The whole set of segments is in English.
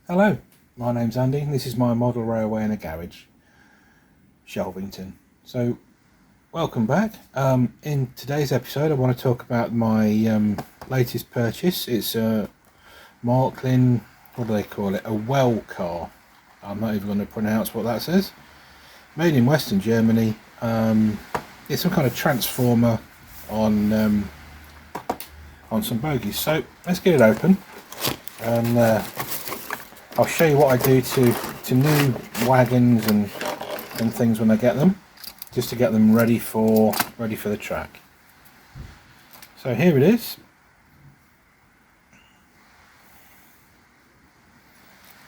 Hello, my name's Andy and this is my model railway in a garage, Shelvington. So welcome back. In today's episode I want to talk about my latest purchase. It's a Marklin, what do they call it, a well car. I'm not even going to pronounce what that says. Made in Western Germany. It's some kind of transformer on some bogies. So let's get it open and I'll show you what I do to new wagons and things when I get them, just to get them ready for the track. So here it is,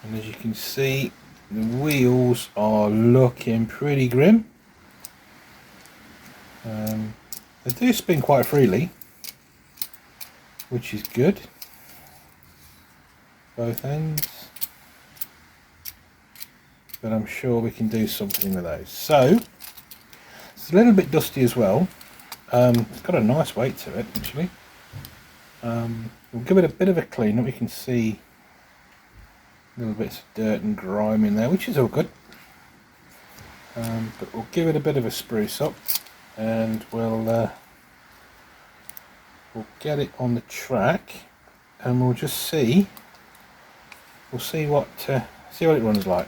and as you can see, the wheels are looking pretty grim. They do spin quite freely, which is good. Both ends. But I'm sure we can do something with those. So it's a little bit dusty as well. It's got a nice weight to it actually. We'll give it a bit of a clean up. We can see little bits of dirt and grime in there, which is all good. But we'll give it a bit of a spruce up, and we'll get it on the track, and we'll just see. We'll see what it runs like.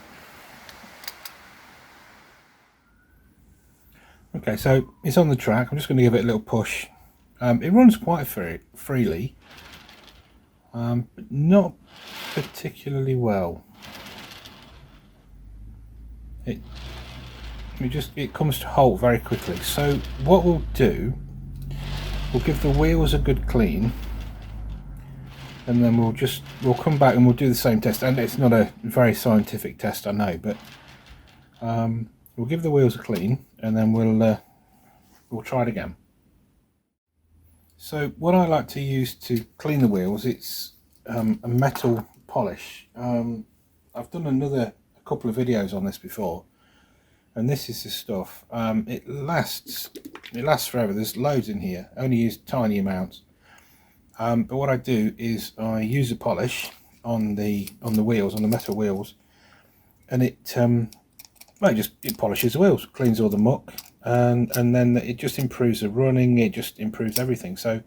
Okay, so it's on the track. I'm just going to give it a little push. It runs quite freely, but not particularly well. It comes to halt very quickly. So what we'll do, we'll give the wheels a good clean, and then we'll come back and we'll do the same test. And it's not a very scientific test, I know, but we'll give the wheels a clean, and then we'll try it again. So what I like to use to clean the wheels, it's a metal polish. I've done a couple of videos on this before, and this is the stuff. It lasts forever. There's loads in here. I only use tiny amounts. But what I do is I use a polish on the wheels, on the metal wheels, and it polishes the wheels, cleans all the muck, and then it just improves the running. It just improves everything. So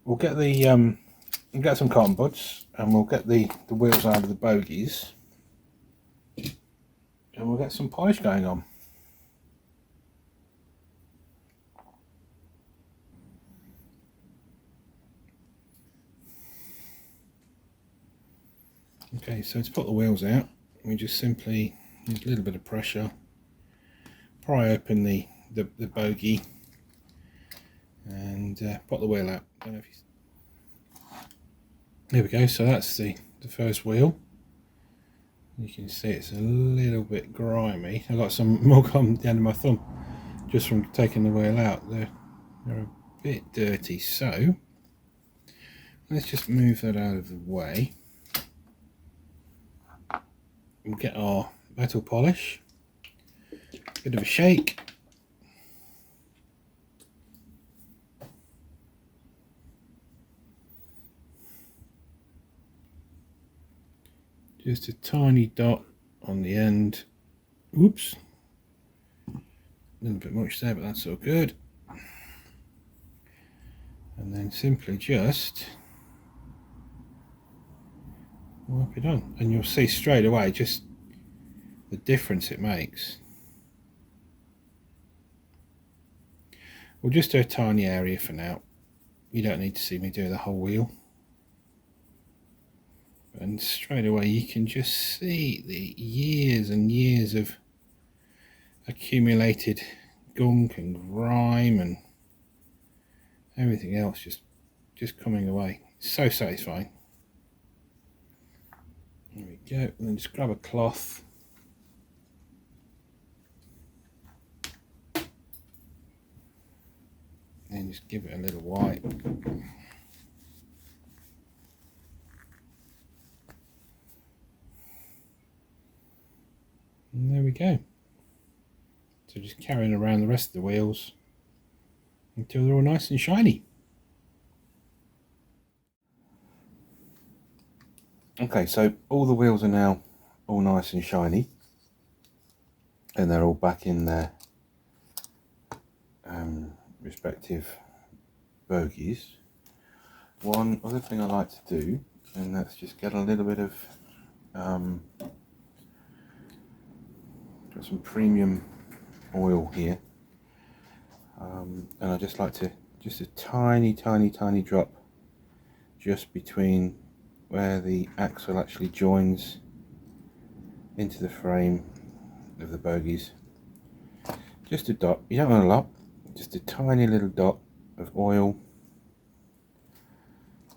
we'll get some cotton buds, and we'll get the wheels out of the bogies, and we'll get some polish going on. Okay, so to put the wheels out, we just simply use a little bit of pressure, pry open the bogie, and put the wheel out. There we go. So that's the first wheel. You can see it's a little bit grimy. I've got some mug on the end of my thumb just from taking the wheel out. They're a bit dirty, so let's just move that out of the way. We'll get our metal polish, bit of a shake, just a tiny dot on the end. Oops, a little bit much there, but that's all good. And then simply just wipe it on, and you'll see straight away just the difference it makes. We'll just do a tiny area for now. You don't need to see me do the whole wheel. And straight away you can just see the years and years of accumulated gunk and grime and everything else just coming away. It's so satisfying. There we go. And then just grab a cloth. And just give it a little wipe. And there we go. So just carrying around the rest of the wheels until they're all nice and shiny. Okay, so all the wheels are now all nice and shiny, and they're all back in their respective bogies. One other thing I like to do, and that's just get a little bit of got some premium oil here, and I just like to just a tiny drop just between where the axle actually joins into the frame of the bogies. Just a dot, you don't want a lot, just a tiny little dot of oil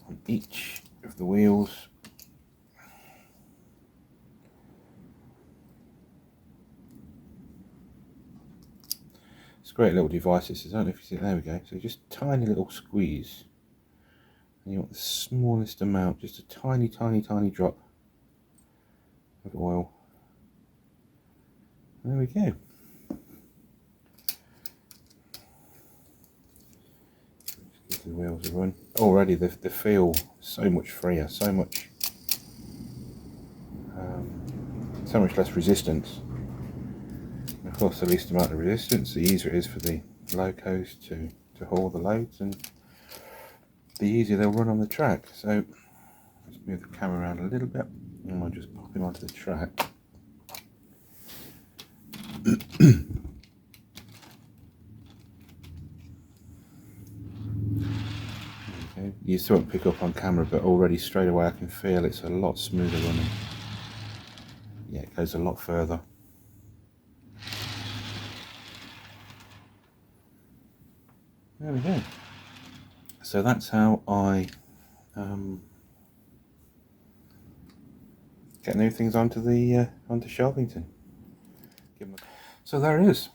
on each of the wheels. It's a great little device this is. I don't know if you see it. There we go. So just tiny little squeeze, and you want the smallest amount, just a tiny drop of oil. There we go. Just give the wheels a run. Already they feel so much freer, so much less resistance. And of course, the least amount of resistance, the easier it is for the locos to haul the loads, and the easier they'll run on the track. So let's move the camera around a little bit, and I'll just pop him onto the track. Okay. You still won't pick up on camera, but already straight away I can feel it's a lot smoother running. Yeah, it goes a lot further. There we go. So that's how I get new things onto Shelvington. So there it is.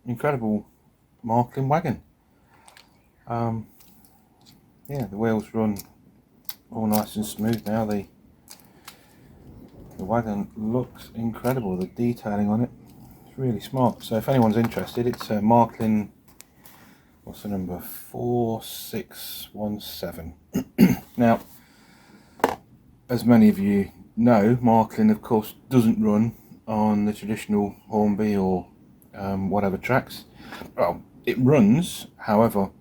Incredible Marklin wagon. Yeah, the wheels run all nice and smooth now. The wagon looks incredible. The detailing on it is really smart. So if anyone's interested, it's Marklin, what's the number, 4617. Now, as many of you know, Marklin of course doesn't run on the traditional Hornby or whatever tracks. Well, it runs, however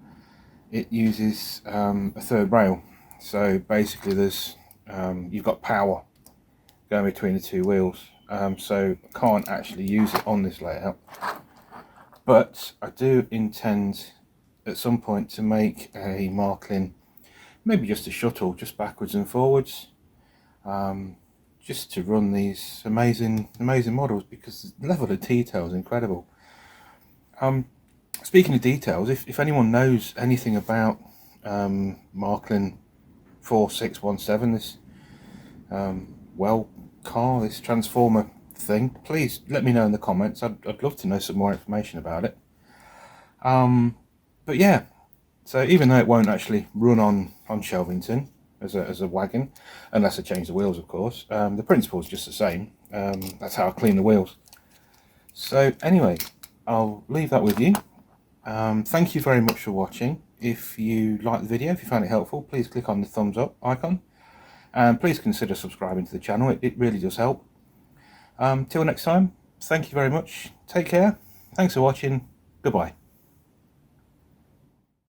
it uses a third rail. So basically there's you've got power going between the two wheels, so I can't actually use it on this layout, but I do intend at some point to make a Marklin, maybe just a shuttle, just backwards and forwards, just to run these amazing models, because the level of detail is incredible. Speaking of details, if anyone knows anything about Marklin 4617, this car, this transformer thing, please let me know in the comments. I'd love to know some more information about it. But yeah, so even though it won't actually run on Shelvington as a wagon, unless I change the wheels of course, the principle is just the same. That's how I clean the wheels. So anyway, I'll leave that with you. Thank you very much for watching. If you liked the video, if you found it helpful, please click on the thumbs up icon, and please consider subscribing to the channel. It really does help. Till next time, thank you very much. Take care. Thanks for watching. Goodbye.